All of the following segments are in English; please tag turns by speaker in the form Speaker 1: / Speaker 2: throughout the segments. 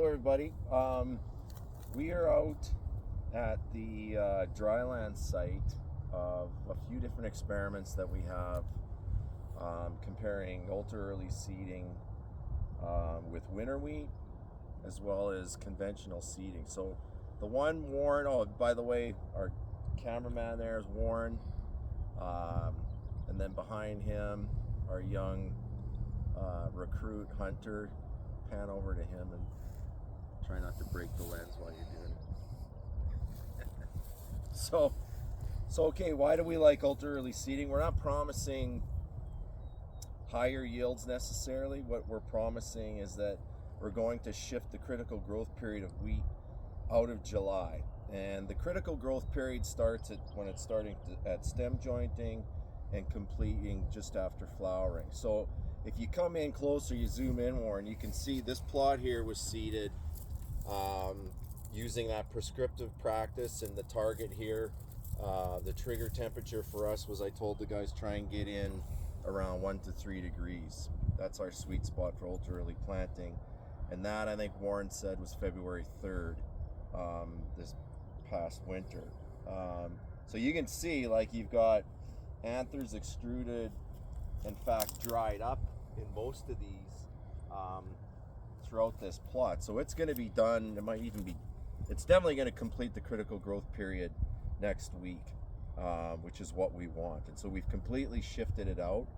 Speaker 1: everybody. We are out at the Dryland site of a few different experiments that we have comparing ultra-early seeding with winter wheat as well as conventional seeding. So the one Warren, oh, by the way, our cameraman there is Warren, and then behind him, our young recruit Hunter. Pan over to him and try not to break the lens while you're doing it. So okay, why do we like ultra early seeding? We're not promising higher yields necessarily. What we're promising is that we're going to shift the critical growth period of wheat out of July, and the critical growth period starts when it's starting at stem jointing and completing just after flowering. So if you come in closer, you zoom in, Warren, you can see this plot here was seeded using that prescriptive practice, and the target here, the trigger temperature for us was, I told the guys, try and get in around 1 to 3 degrees. That's our sweet spot for ultra early planting, and that, I think Warren said, was February 3rd this past winter. So you can see, like, you've got anthers extruded, in fact dried up in most of these throughout this plot. So it's going to be done, it's definitely going to complete the critical growth period next week, which is what we want. And so we've completely shifted it out.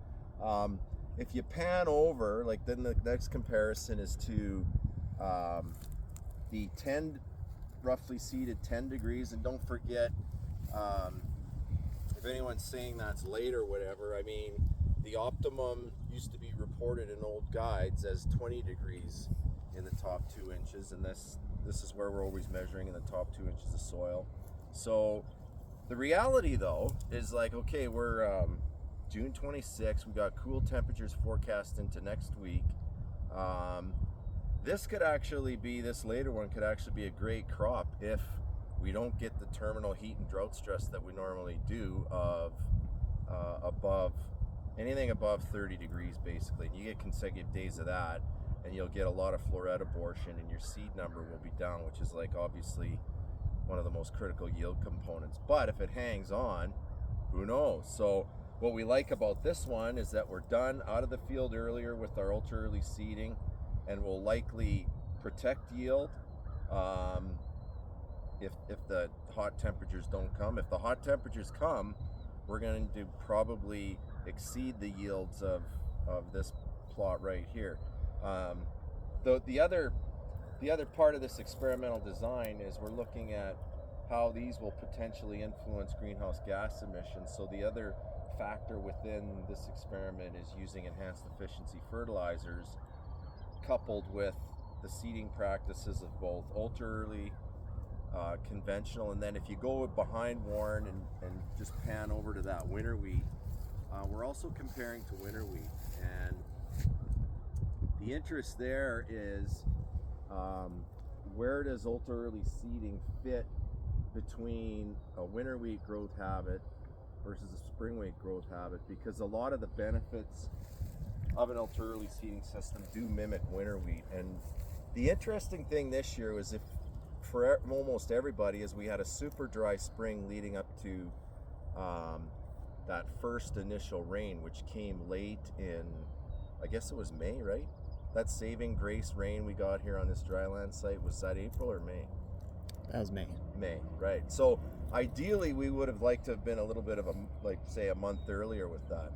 Speaker 1: If you pan over, like, then the next comparison is to the 10 roughly seeded 10 degrees, and don't forget, if anyone's saying that's late or whatever, I mean, the optimum used to be reported in old guides as 20 degrees in the top 2 inches, and this is where we're always measuring, in the top 2 inches of soil. So the reality, though, is, like, okay, we're June 26th, we got cool temperatures forecast into next week. This later one could actually be a great crop if we don't get the terminal heat and drought stress that we normally do of anything above 30 degrees, basically. And you get consecutive days of that, and you'll get a lot of floret abortion, and your seed number will be down, which is, like, obviously one of the most critical yield components. But if it hangs on, who knows? So what we like about this one is that we're done out of the field earlier with our ultra early seeding, and will likely protect yield if the hot temperatures don't come. If the hot temperatures come, we're going to probably exceed the yields of this plot right here. The other part of this experimental design is we're looking at how these will potentially influence greenhouse gas emissions. So the other factor within this experiment is using enhanced efficiency fertilizers coupled with the seeding practices of both ultra early, conventional, and then if you go behind Warren and just pan over to that winter wheat, we're also comparing to winter wheat. And the interest there is, where does ultra early seeding fit between a winter wheat growth habit versus a spring wheat growth habit? Because a lot of the benefits of an ultra early seeding system do mimic winter wheat. And the interesting thing this year was, if for almost everybody, is we had a super dry spring leading up to that first initial rain, which came late in, I guess it was May, right? That saving grace rain we got here on this Dryland site, was that April or May?
Speaker 2: That was May.
Speaker 1: May, right. So ideally we would have liked to have been a little bit of a month earlier with that.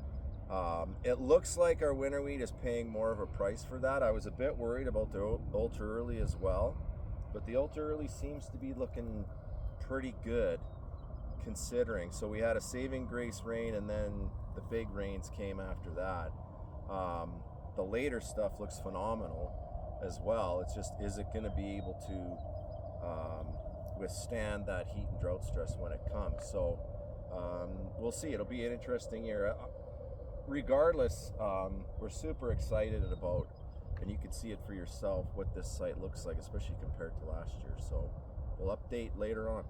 Speaker 1: It looks like our winter wheat is paying more of a price for that. I was a bit worried about the ultra early as well, but the ultra early seems to be looking pretty good considering. So we had a saving grace rain, and then the big rains came after that. The later stuff looks phenomenal as well. It's just, is it going to be able to withstand that heat and drought stress when it comes? So we'll see. It'll be an interesting year. Regardless, we're super excited about, and you can see it for yourself, what this site looks like, especially compared to last year. So we'll update later on.